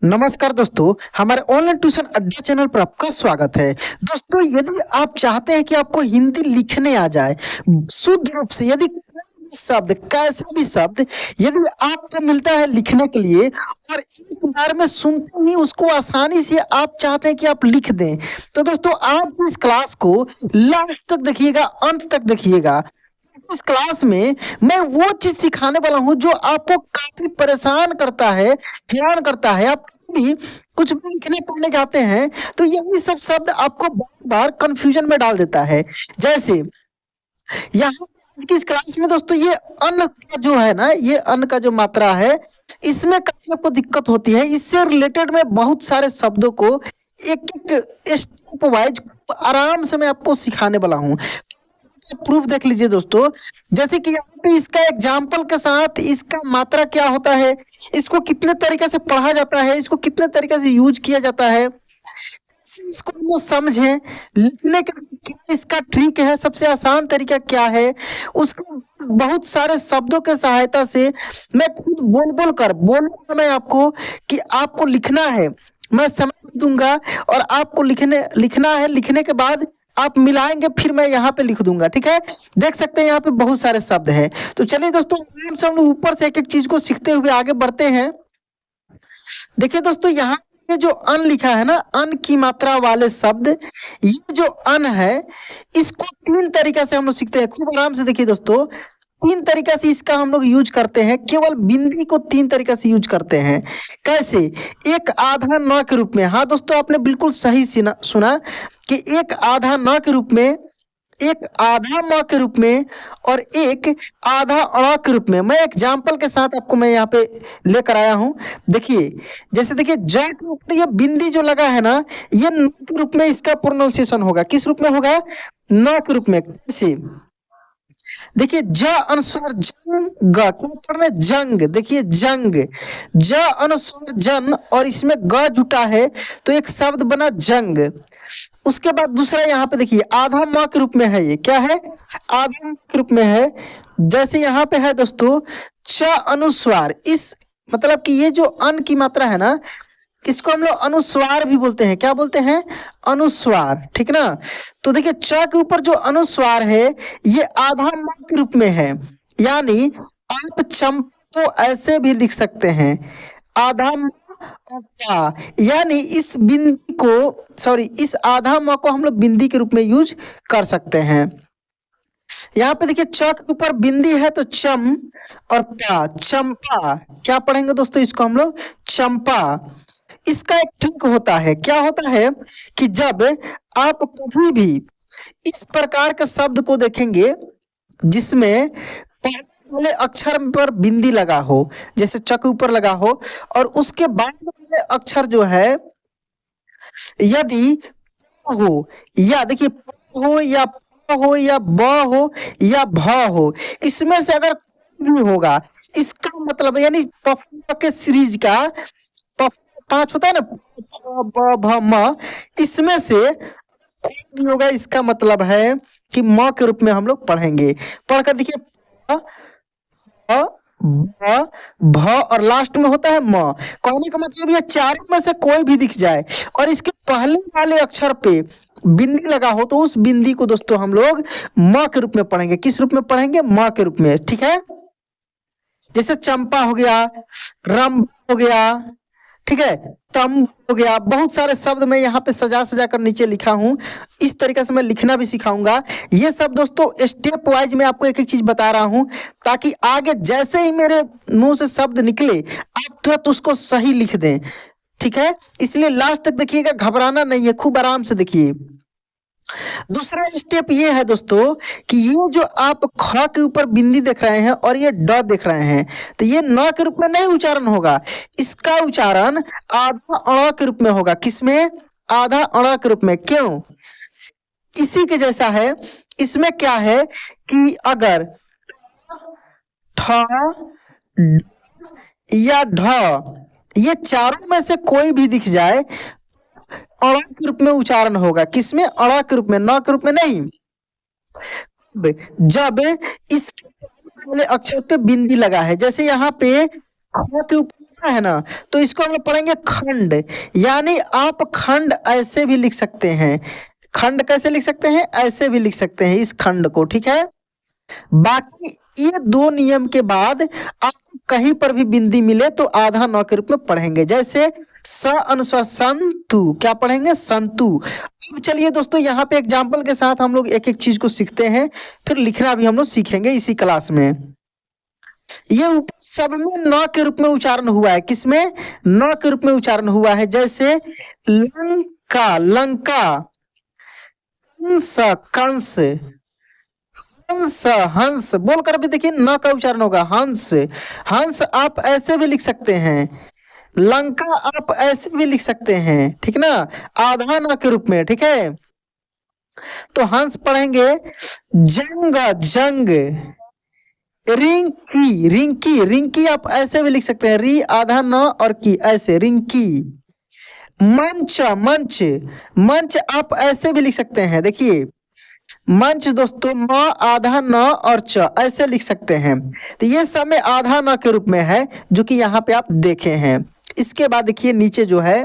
नमस्कार दोस्तों, हमारे ऑनलाइन ट्यूशन अड्डा चैनल पर आपका स्वागत है। दोस्तों, यदि आप चाहते हैं कि आपको हिंदी लिखने आ जाए शुद्ध रूप से, यदि कोई भी शब्द, कैसा भी शब्द यदि आपको मिलता है लिखने के लिए और एक बार में सुनते ही उसको आसानी से आप चाहते हैं कि आप लिख दें, तो दोस्तों आप इस क्लास को लास्ट तक देखिएगा, अंत तक देखिएगा। इस क्लास में मैं वो चीज सिखाने वाला हूँ जो आपको काफी परेशान करता है, हैरान करता है। आप भी कुछ भी लिखने पढ़ने जाते हैं तो यही सब शब्द आपको बार बार कंफ्यूजन में डाल देता है। जैसे यहाँ की इस क्लास में दोस्तों, ये अन्न का जो है ना, ये अन्न का जो मात्रा है, इसमें काफी आपको दिक्कत होती है। इससे रिलेटेड मैं बहुत सारे शब्दों को एक एक स्टेप वाइज आराम से मैं आपको सिखाने वाला हूँ। प्रूफ देख लीजिए दोस्तों। जैसे कि यहाँ पे इसका एग्जाम्पल के साथ इसका मात्रा क्या होता है, इसको कितने तरीके से पढ़ा जाता है, इसको कितने तरीके से यूज किया जाता है, इसको हम लोग समझें। लिखने का क्या इसका ट्रिक है, सबसे आसान तरीका क्या है, उसका बहुत सारे शब्दों के सहायता से मैं खुद बोलूंगा मैं आपको कि आपको लिखना है, मैं समझ दूंगा और आपको लिखना है। लिखने के बाद आप मिलाएंगे, फिर मैं यहाँ पे लिख दूंगा। ठीक है, देख सकते हैं यहाँ पे बहुत सारे शब्द हैं। तो चलिए दोस्तों, आराम से हम लोग ऊपर से एक एक चीज को सीखते हुए आगे बढ़ते हैं। देखिए दोस्तों, यहाँ पे जो अन लिखा है ना, अन की मात्रा वाले शब्द, ये जो अन है, इसको तीन तरीका से हम लोग सीखते हैं। खूब आराम से देखिए दोस्तों, तीन तरीका से इसका हम लोग यूज करते हैं। केवल बिंदी को तीन तरीका से यूज करते हैं। कैसे? एक आधा न के रूप में। हाँ दोस्तों, आपने बिल्कुल सही सुना कि एक आधा न के रूप में, एक आधा म के रूप में और एक आधा अ के रूप में। मैं एग्जाम्पल के साथ आपको मैं यहाँ पे लेकर आया हूँ। देखिए, जैसे देखिए, ज के ऊपर ये बिंदी जो लगा है ना, ये न के रूप में इसका प्रोनाउंसिएशन होगा। किस रूप में होगा? न के रूप में। कैसे? देखिए, ज अनुस्वार जंग, ग क्या पढ़ रहे? जंग। देखिए, जंग, ज अनुस्वार जन और इसमें ग जुटा है तो एक शब्द बना जंग। उसके बाद दूसरा यहाँ पे देखिए, आधा म के रूप में है। ये क्या है? आधा म के रूप में है। जैसे यहाँ पे है दोस्तों, च अनुस्वार, इस मतलब कि ये जो अन की मात्रा है ना, इसको हम लोग अनुस्वार भी बोलते हैं। क्या बोलते हैं? अनुस्वार। ठीक ना? तो देखिए, च के ऊपर जो अनुस्वार है, ये आधा म के रूप में है। यानी आप चंपा को ऐसे भी लिख सकते हैं, आधा म और पा। यानी इस बिंदी को, सॉरी, इस आधा म को हम लोग बिंदी के रूप में यूज कर सकते हैं। यहाँ पे देखिए, च के ऊपर बिंदी है तो चम और पा, चंपा। क्या पढ़ेंगे दोस्तों? इसको हम लोग चंपा। इसका एक ट्रिक होता है। क्या होता है कि जब आप कभी भी इस प्रकार के शब्द को देखेंगे जिसमें पहले वाले अक्षर पर बिंदी लगा हो, जैसे च के ऊपर लगा हो, और उसके बाद वाले अक्षर जो है, यदि हो, या देखिए हो या हो या ब हो या भ हो, इसमें से अगर कोई भी होगा, इसका मतलब यानी के सीरीज का पांच होता है ना, ब भ म, इसमें से कोई भी होगा, इसका मतलब है कि म के रूप में हम लोग पढ़ेंगे। पढ़कर देखिए, अ, ब, भ और लास्ट में होता है म। कहने का मतलब ये चारों में से कोई भी दिख जाए और इसके पहले वाले अक्षर पे बिंदी लगा हो, तो उस बिंदी को दोस्तों हम लोग म के रूप में पढ़ेंगे। किस रूप में पढ़ेंगे? म के रूप में। ठीक है, जैसे चंपा हो गया, रंभ हो गया, ठीक है, तम हो गया। बहुत सारे शब्द मैं यहाँ पे सजा सजा कर नीचे लिखा हूँ। इस तरीके से मैं लिखना भी सिखाऊंगा। ये सब दोस्तों स्टेप वाइज मैं आपको एक एक चीज बता रहा हूँ, ताकि आगे जैसे ही मेरे मुंह से शब्द निकले, आप तुरंत उसको सही लिख दें। ठीक है, इसलिए लास्ट तक देखिएगा, घबराना नहीं है, खूब आराम से देखिए। दूसरा स्टेप ये है दोस्तों कि ये जो आप ख के ऊपर बिंदी देख रहे हैं और ये ड देख रहे हैं, तो ये न के रूप में नहीं उच्चारण होगा। इसका उच्चारण आधा अण के रूप में होगा। किसमें? आधा अण के रूप में। क्यों? इसी के जैसा है। इसमें क्या है कि अगर ठ, ड या ढ, ये चारों में से कोई भी दिख जाए, अड़ा के रूप में उच्चारण होगा। किसमें? अड़ा के रूप में, न के रूप में नहीं। जब इस वाले अक्षर पे बिंदी लगा है, जैसे यहाँ पे ख के ऊपर है ना, तो इसको हम लोग पढ़ेंगे खंड। यानी आप खंड ऐसे भी लिख सकते हैं। खंड कैसे लिख सकते हैं? ऐसे भी लिख सकते हैं इस खंड को, ठीक है। बाकी ये दो नियम के बाद आपको कहीं पर भी बिंदी मिले तो आधा न के रूप में पढ़ेंगे। जैसे स अनुस्वार संतु, क्या पढ़ेंगे? संतु। अब चलिए दोस्तों, यहाँ पे एग्जाम्पल के साथ हम लोग एक एक चीज को सीखते हैं, फिर लिखना भी हम लोग सीखेंगे इसी क्लास में। ये ऊपर सब में न के रूप में उच्चारण हुआ है। किसमें? न के रूप में उच्चारण हुआ है। जैसे लंका, लंका, कंस, कंस, हंस, हंस बोलकर भी देखिए न का उच्चारण होगा, हंस। हंस आप ऐसे भी लिख सकते हैं। लंका आप ऐसे भी लिख सकते हैं, ठीक ना, आधा न के रूप में, ठीक है। तो हंस पढ़ेंगे। जंग, जंग, रिंकी, रिंकी, रिंकी आप ऐसे भी लिख सकते हैं, री आधा न और की, ऐसे रिंकी। मंच, मंच, मंच आप ऐसे भी लिख सकते हैं। देखिए मंच दोस्तों, म आधा न और च ऐसे लिख सकते हैं। तो ये सब में आधा न के रूप में है, जो कि यहाँ पे आप देखे हैं। इसके बाद देखिए नीचे जो है,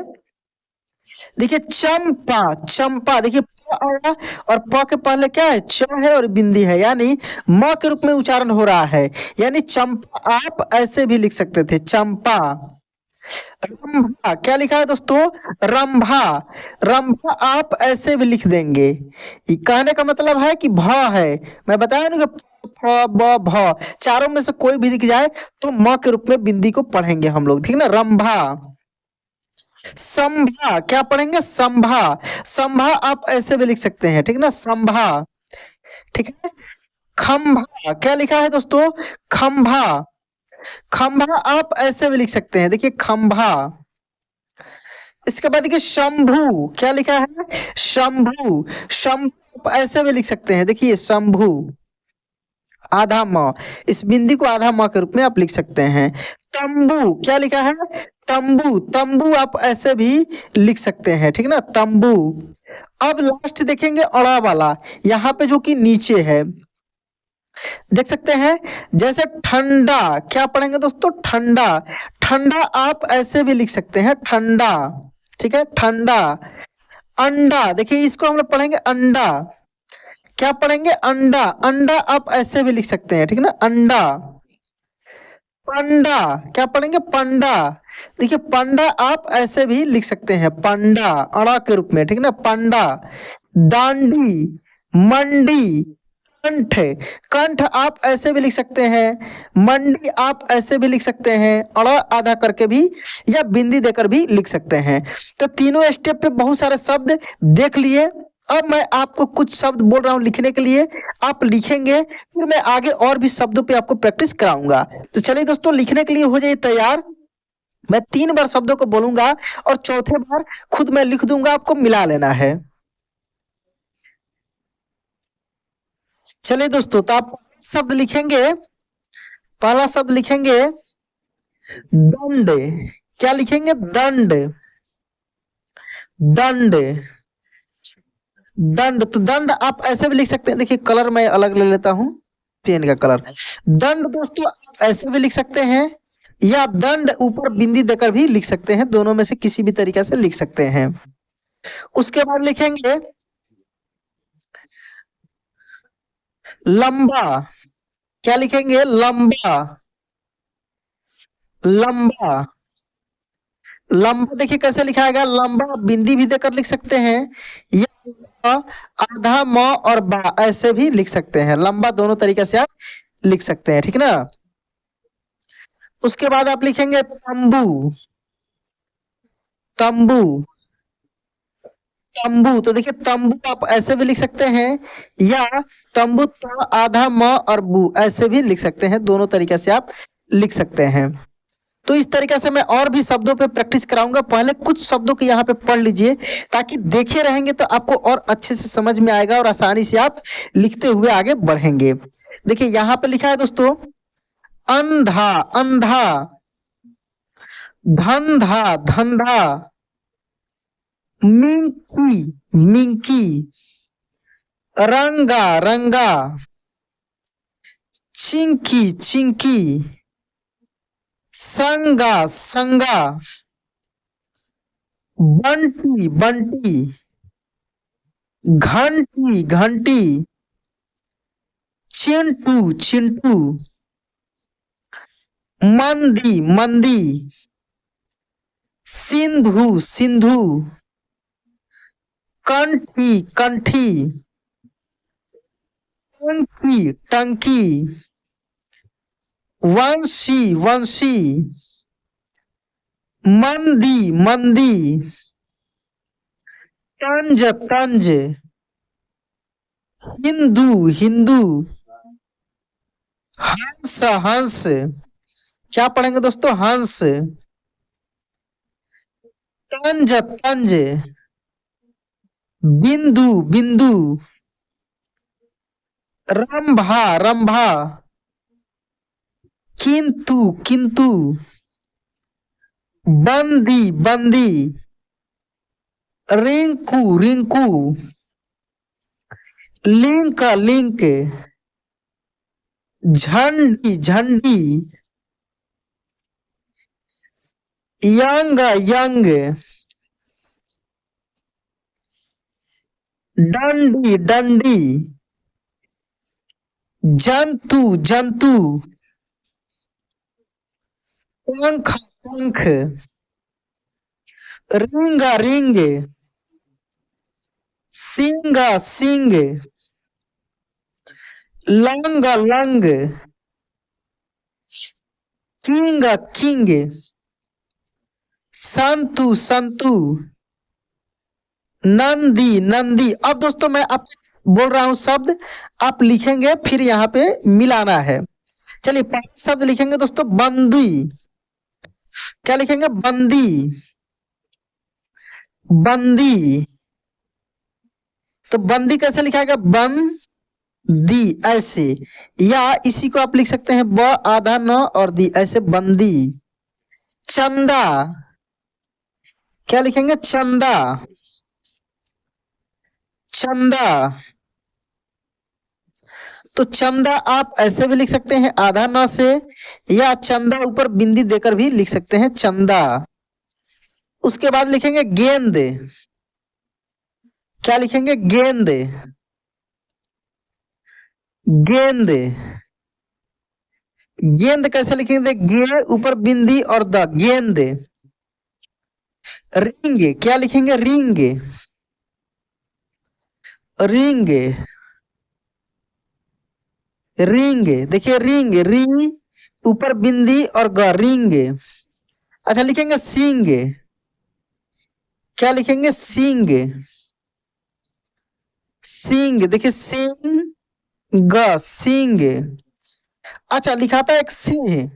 देखिए चंपा, चंपा देखिए प आया और प के पहले क्या है? च है और बिंदी है, यानी म के रूप में उच्चारण हो रहा है। यानी चंपा आप ऐसे भी लिख सकते थे, चंपा। रंभा, क्या लिखा है दोस्तों? रंभा, रंभा आप ऐसे भी लिख देंगे। ये कहने का मतलब है कि भ है। मैं बताया ना कि फ ब भ चारों में से कोई भी दिख जाए तो म के रूप में बिंदी को पढ़ेंगे हम लोग, ठीक ना। रंभा। संभा, क्या पढ़ेंगे? संभा, संभा आप ऐसे भी लिख सकते हैं, ठीक ना, संभा, ठीक है। खंभा, क्या लिखा है दोस्तों? खंभा, खंभा आप ऐसे भी लिख सकते हैं, देखिए खंभा। इसके बाद देखिए शंभु, क्या लिखा है? शंभु, शंभु आप ऐसे भी लिख सकते हैं, देखिए शंभु, आधा म, इस बिंदी को आधा म के रूप में आप लिख सकते हैं। तंबू, क्या लिखा है? तंबू, तंबू आप ऐसे भी लिख सकते हैं, ठीक ना, तंबू। अब लास्ट देखेंगे अड़ा वाला, यहाँ पे जो कि नीचे है, देख सकते हैं। जैसे ठंडा, क्या पढ़ेंगे दोस्तों? ठंडा, ठंडा आप ऐसे भी लिख सकते हैं, ठंडा, ठीक है, ठंडा। अंडा, देखिए इसको हम लोग पढ़ेंगे अंडा, क्या पढ़ेंगे? अंडा, अंडा आप ऐसे भी लिख सकते हैं, ठीक ना, अंडा। पंडा, क्या पढ़ेंगे? पंडा, देखिए पंडा आप ऐसे भी लिख सकते हैं, पंडा, अड़ा के रूप में, ठीक ना, पंडा। डांडी, मंडी, कंठ, कंठ आप ऐसे भी लिख सकते हैं, मंडी आप ऐसे भी लिख सकते हैं, अड़ा आधा करके भी या बिंदी देकर भी लिख सकते हैं। तो तीनों स्टेप पे बहुत सारे शब्द देख लिए। अब मैं आपको कुछ शब्द बोल रहा हूं लिखने के लिए, आप लिखेंगे, फिर मैं आगे और भी शब्दों पे आपको प्रैक्टिस कराऊंगा। तो चलिए दोस्तों, लिखने के लिए हो जाइए तैयार। मैं 3 बार शब्दों को बोलूंगा और चौथे बार खुद मैं लिख दूंगा, आपको मिला लेना है। चलिए दोस्तों, तो आप शब्द लिखेंगे, पहला शब्द लिखेंगे दंड, क्या लिखेंगे? दंड, दंड, दंड। तो दंड आप ऐसे भी लिख सकते हैं, देखिए कलर मैं अलग ले लेता हूं, पेन का कलर। दंड दोस्तों आप ऐसे भी लिख सकते हैं, या दंड ऊपर बिंदी देकर भी लिख सकते हैं, दोनों में से किसी भी तरीके से लिख सकते हैं। उसके बाद लिखेंगे लंबा, क्या लिखेंगे? लंबा, लंबा, लंबा देखिए कैसे लिखाएगा? लंबा बिंदी भी देकर लिख सकते हैं, या आधा म और बा ऐसे भी लिख सकते हैं। लंबा दोनों तरीके से आप लिख सकते हैं, ठीक ना। उसके बाद आप लिखेंगे तंबू, तंबू, तंबू। तो देखिए तंबू आप ऐसे भी लिख सकते हैं, या तंबू तो आधा म और बू ऐसे भी लिख सकते हैं, दोनों तरीके से आप लिख सकते हैं। तो इस तरीके से मैं और भी शब्दों पे प्रैक्टिस कराऊंगा। पहले कुछ शब्दों को यहाँ पे पढ़ लीजिए, ताकि देखे रहेंगे तो आपको और अच्छे से समझ में आएगा और आसानी से आप लिखते हुए आगे बढ़ेंगे। देखिए यहाँ पे लिखा है दोस्तों, अंधा, अंधा, धंधा, धंधा, मिंकी, मिंकी, रंगा, रंगा, चिंकी, चिंकी, संगा संगा, बंटी बंटी, घंटी घंटी, चिंटू चिंटू, मंदी मंदी, सिंधु सिंधु, कंठी कंठी, टंकी टंकी, वंशी वंशी, मंदी मंदी, तंज तंज, हिंदू हिंदू, हंस हंस। क्या पढ़ेंगे दोस्तों? हंस। तंज तंज, बिंदु बिंदु, रंभा रंभा, किंतु किंतु, बंदी बंदी, रिंकू रिंकू, लिंक लिंक, झंडी झंडी, यंग यंग, डंडी डंडी, जंतु जंतु, पंख पंख, ring ring, sing sing, lung lung, king king, संतु संतु, नंदी नंदी। अब दोस्तों मैं आप बोल रहा हूं शब्द, आप लिखेंगे, फिर यहाँ पे मिलाना है। चलिए पहला शब्द लिखेंगे दोस्तों बंदी। क्या लिखेंगे? बंदी बंदी। तो बंदी कैसे लिखा जाएगा? बन दी ऐसे, या इसी को आप लिख सकते हैं ब आधा न और दी, ऐसे बंदी। चंदा, क्या लिखेंगे? चंदा चंदा। तो चंदा आप ऐसे भी लिख सकते हैं आधा न से, या चंदा ऊपर बिंदी देकर भी लिख सकते हैं चंदा। उसके बाद लिखेंगे गेंद। क्या लिखेंगे? गेंद गेंद। गेंद कैसे लिखेंगे? गे ऊपर बिंदी और द, गेंद। रिंग, क्या लिखेंगे? Ring ring ring. देखिए रिंग, री ऊपर बिंदी और ग, रिंग। अच्छा लिखेंगे सिंग। क्या लिखेंगे? सिंग सिंग। देखिए सिंग ग, सिंग। अच्छा लिखा था एक सिंह,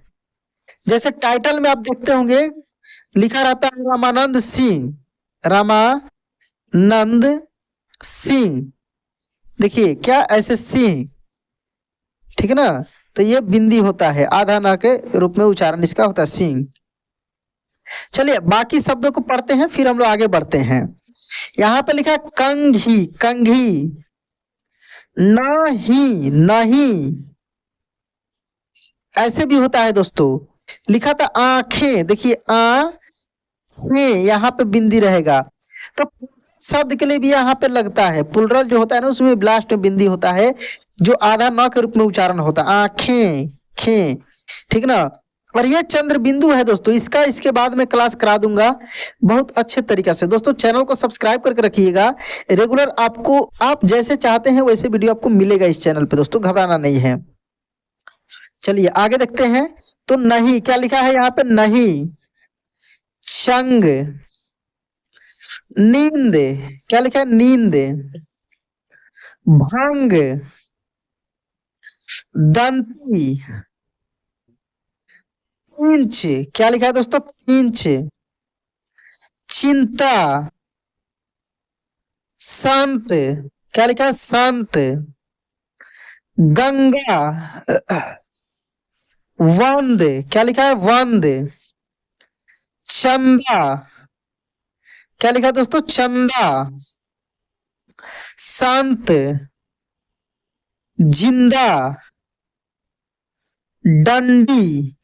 जैसे टाइटल में आप देखते होंगे लिखा रहता है रामानंद सिंह, रामानंद सिंह। देखिए क्या, ऐसे सिंह, ठीक है ना? तो ये बिंदी होता है, आधा ना के रूप में उच्चारण इसका होता है, सिंह। चलिए बाकी शब्दों को पढ़ते हैं, फिर हम लोग आगे बढ़ते हैं। यहाँ पे लिखा है कंघी कंघी, नहीं नहीं, ऐसे भी होता है दोस्तों। लिखा था आंखें, देखिए आंखें, यहाँ पे बिंदी रहेगा। तो शब्द के लिए भी यहाँ पे लगता है, पुलरल जो होता है ना उसमें लास्ट में बिंदी होता है, जो आधा न के रूप में उच्चारण होता है, आंखें खे, ठीक ना? और ये चंद्र बिंदु है दोस्तों, इसका इसके बाद में क्लास करा दूंगा बहुत अच्छे तरीके से। दोस्तों चैनल को सब्सक्राइब करके रखिएगा, रेगुलर आपको, आप जैसे चाहते हैं वैसे वीडियो आपको मिलेगा इस चैनल पे दोस्तों, घबराना नहीं है। चलिए आगे देखते हैं। तो नहीं, क्या लिखा है यहाँ पे? नहीं। चंग, नींद, क्या लिखा है? नींद। भंग, दंती, पिंच, क्या लिखा है दोस्तों? पिंच। चिंता, संत, क्या लिखा है? संत। गंगा, वंद, क्या लिखा है? वंद। चंदा, क्या लिखा है दोस्तों? चंदा। संत, जिंदा, डंडी,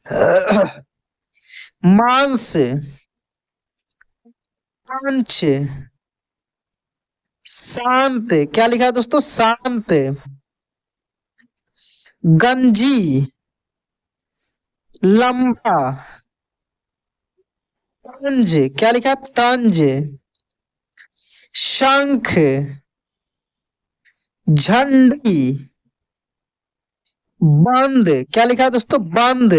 मांस, पंच, शांत, क्या लिखा है दोस्तों, शांत, गंजी, लंबा, तंज, क्या लिखा है, तंज, शंख, झंडी, बंद, क्या लिखा है दोस्तों, बंद,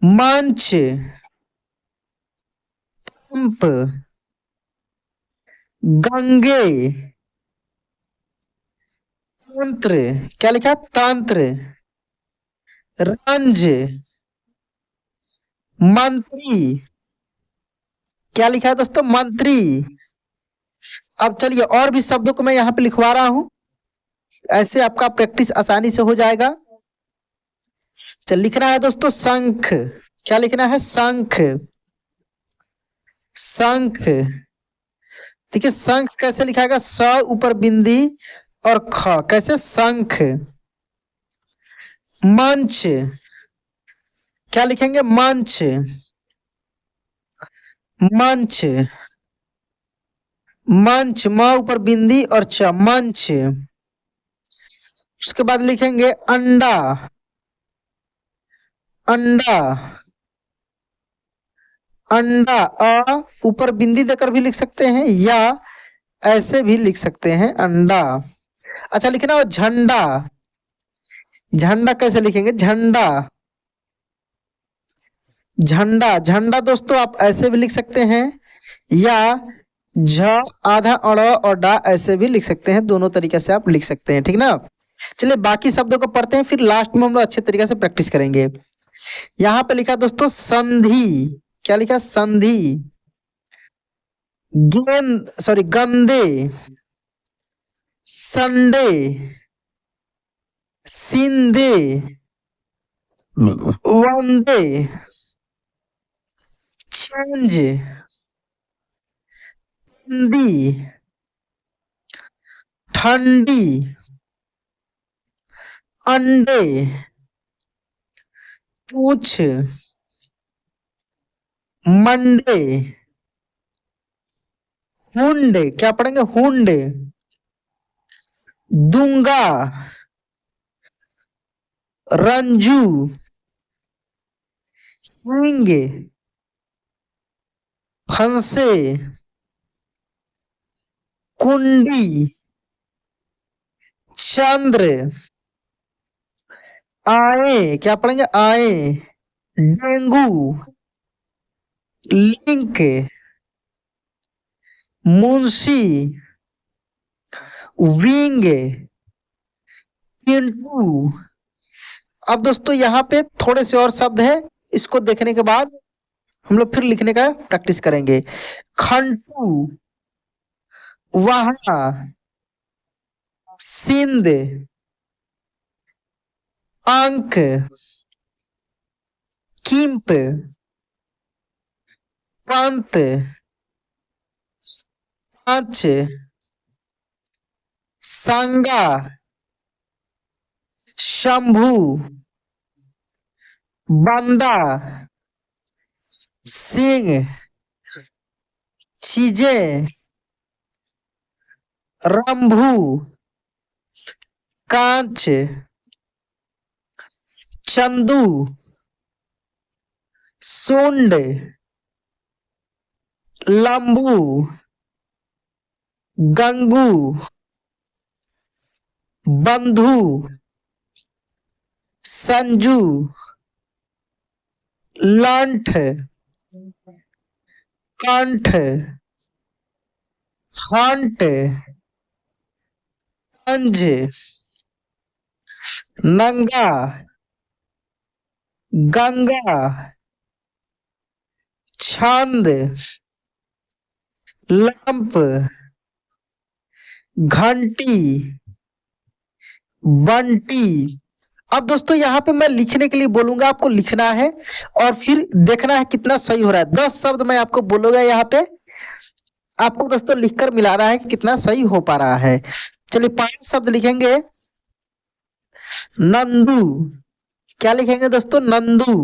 मंच, पंप, गंगे, तंत्र, क्या लिखा है, तंत्र, रंज, मंत्री, क्या लिखा है दोस्तों, मंत्री। अब चलिए और भी शब्दों को मैं यहाँ पे लिखवा रहा हूं, ऐसे आपका प्रैक्टिस आसानी से हो जाएगा। चल लिखना है दोस्तों शंख, क्या लिखना है, शंख, शंख। देखिए शंख कैसे लिखाएगा, स ऊपर बिंदी और ख, कैसे, शंख। मंच, क्या लिखेंगे, मंच, मंच, मंच, म ऊपर बिंदी और च, मंच। उसके बाद लिखेंगे अंडा, अंडा, अंडा, अ ऊपर बिंदी देकर भी लिख सकते हैं या ऐसे भी लिख सकते हैं, अंडा। अच्छा लिखना हो झंडा, झंडा कैसे लिखेंगे, झंडा, झंडा, झंडा दोस्तों आप ऐसे भी लिख सकते हैं या झ आधा अड़ और डा ऐसे भी लिख सकते हैं, दोनों तरीके से आप लिख सकते हैं, ठीक ना। चलिए बाकी शब्दों को पढ़ते हैं, फिर लास्ट में हम लोग अच्छे तरीके से प्रैक्टिस करेंगे। यहाँ पे लिखा दोस्तों संधि, क्या लिखा, संधि, गेंद, सॉरी गंदे, संडे, सिंधे, वंदे, चेंज, हिंदी, ठंडी, अंडे, पूछ, मंडे, हुंड, क्या पढ़ेंगे, हुंड, दूंगा, रंजू, हिंग, फंसे, कुंडी, चंद्र, आए, क्या पढ़ेंगे, आए, dengue, link, Munshi, wing, Pintu. अब दोस्तों यहाँ पे थोड़े से और शब्द है, इसको देखने के बाद हम लोग फिर लिखने का प्रैक्टिस करेंगे। खंटू, वहां, सिंध, अंक, किंप, पंत, पांच, संगा, शंभू, बंदा, सिंह, चीजें, रंभू, कांच, चंदू, सुंड, लंबू, गंगू, बंधु, संजू, लंठ, कंठ, हंट, अंज, नंगा, गंगा, छंद, लंप, घंटी, बंटी। अब दोस्तों यहाँ पे मैं लिखने के लिए बोलूंगा, आपको लिखना है और फिर देखना है कितना सही हो रहा है। 10 शब्द मैं आपको बोलूंगा, यहाँ पे आपको दोस्तों लिखकर मिला रहा है कि कितना सही हो पा रहा है। चलिए 5 शब्द लिखेंगे। नंदू, क्या लिखेंगे दोस्तों, नंदू,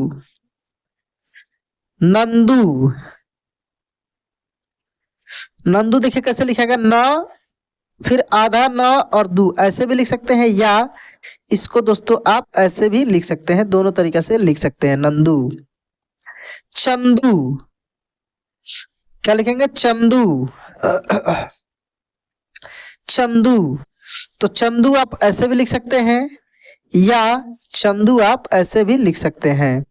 नंदू। नंदू देखिए कैसे लिखेगा, न फिर आधा न और दू, ऐसे भी लिख सकते हैं, या इसको दोस्तों आप ऐसे भी लिख सकते हैं, दोनों तरीके से लिख सकते हैं, नंदू। चंदू, क्या लिखेंगे, चंदू। चंदू, तो चंदू आप ऐसे भी लिख सकते हैं, या चंदू आप ऐसे भी लिख सकते हैं।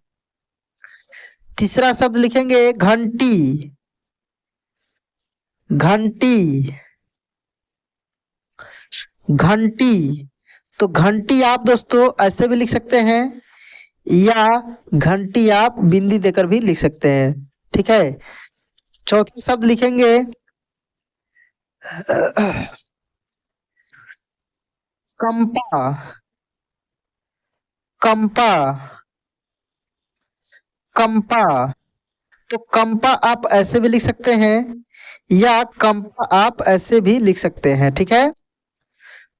तीसरा शब्द लिखेंगे घंटी। घंटी, घंटी, तो घंटी आप दोस्तों ऐसे भी लिख सकते हैं, या घंटी आप बिंदी देकर भी लिख सकते हैं, ठीक है। चौथा शब्द लिखेंगे कंपा। कंपा, कंपा, तो कंपा आप ऐसे भी लिख सकते हैं, या कंपा आप ऐसे भी लिख सकते हैं, ठीक है।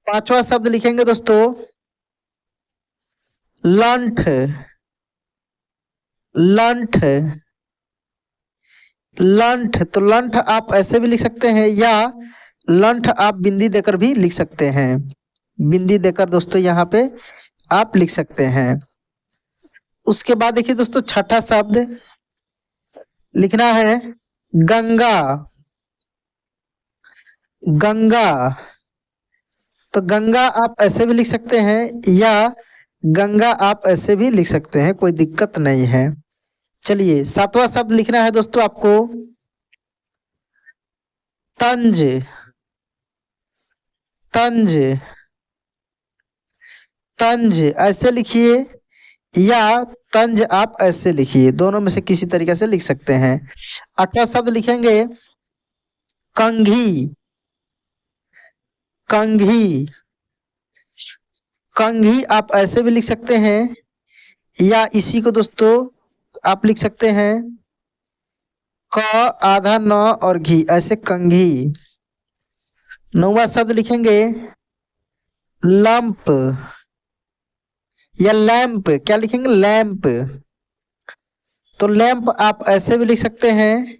पांचवा शब्द लिखेंगे दोस्तों लंठ। लंठ, लंठ, तो लंठ आप ऐसे भी लिख सकते हैं, या लंठ आप बिंदी देकर भी लिख सकते हैं। बिंदी देकर दोस्तों यहाँ पे आप लिख सकते हैं। उसके बाद देखिए दोस्तों छठा शब्द लिखना है गंगा। गंगा, तो गंगा आप ऐसे भी लिख सकते हैं, या गंगा आप ऐसे भी लिख सकते हैं, कोई दिक्कत नहीं है। चलिए सातवां शब्द लिखना है दोस्तों आपको तंज। तंज, तंज ऐसे लिखिए, या तंज आप ऐसे लिखिए, दोनों में से किसी तरीके से लिख सकते हैं। आठवां शब्द लिखेंगे कंघी। कंघी, कंघी आप ऐसे भी लिख सकते हैं, या इसी को दोस्तों आप लिख सकते हैं क आधा न और घी, ऐसे कंघी। नौवां शब्द लिखेंगे लंप, या लैंप, क्या लिखेंगे, लैंप, तो लैंप आप ऐसे भी लिख सकते हैं,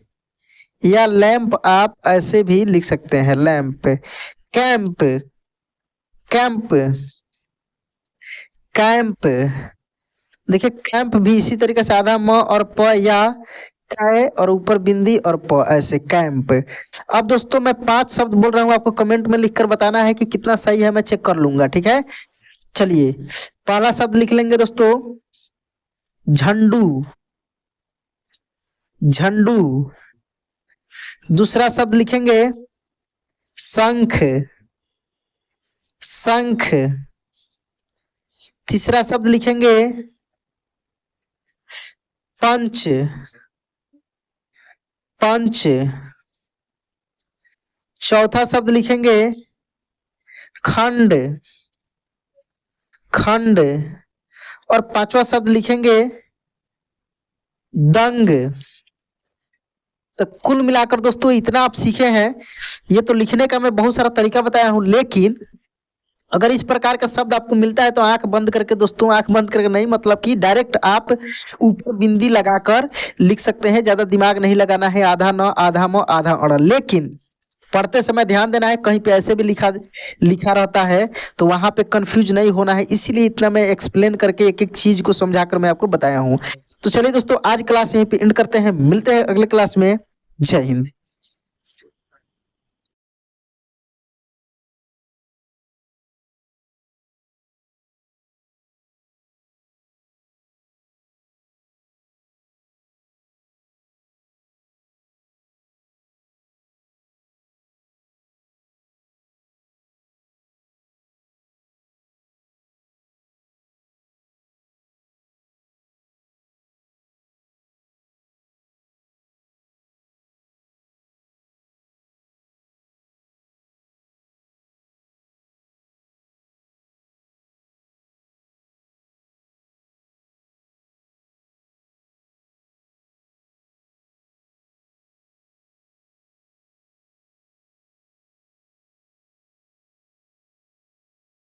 या लैंप आप ऐसे भी लिख सकते हैं, लैंप। कैंप, कैंप, कैंप, देखिए कैंप भी इसी तरीके से आधा म और प, या कै और ऊपर बिंदी और प, ऐसे कैंप। अब दोस्तों मैं 5 शब्द बोल रहा हूँ, आपको कमेंट में लिखकर बताना है कि कितना सही है, मैं चेक कर लूंगा, ठीक है। चलिए पहला शब्द लिख लेंगे दोस्तों झंडू। झंडू, दूसरा शब्द लिखेंगे शंख। शंख, तीसरा शब्द लिखेंगे पंच। पंच, चौथा शब्द लिखेंगे खंड। खंड, और पांचवा शब्द लिखेंगे दंग। तो कुल मिलाकर दोस्तों इतना आप सीखे हैं। ये तो लिखने का मैं बहुत सारा तरीका बताया हूं, लेकिन अगर इस प्रकार का शब्द आपको मिलता है तो आंख बंद करके दोस्तों, आंख बंद करके नहीं, मतलब कि डायरेक्ट आप ऊपर बिंदी लगाकर लिख सकते हैं, ज्यादा दिमाग नहीं लगाना है, आधा न आधा म आधा अड़। लेकिन पढ़ते समय ध्यान देना है, कहीं पे ऐसे भी लिखा लिखा रहता है तो वहां पे कंफ्यूज नहीं होना है, इसीलिए इतना मैं एक्सप्लेन करके एक एक चीज को समझाकर मैं आपको बताया हूँ। तो चलिए दोस्तों आज क्लास यहीं पे एंड करते हैं, मिलते हैं अगले क्लास में। जय हिंद।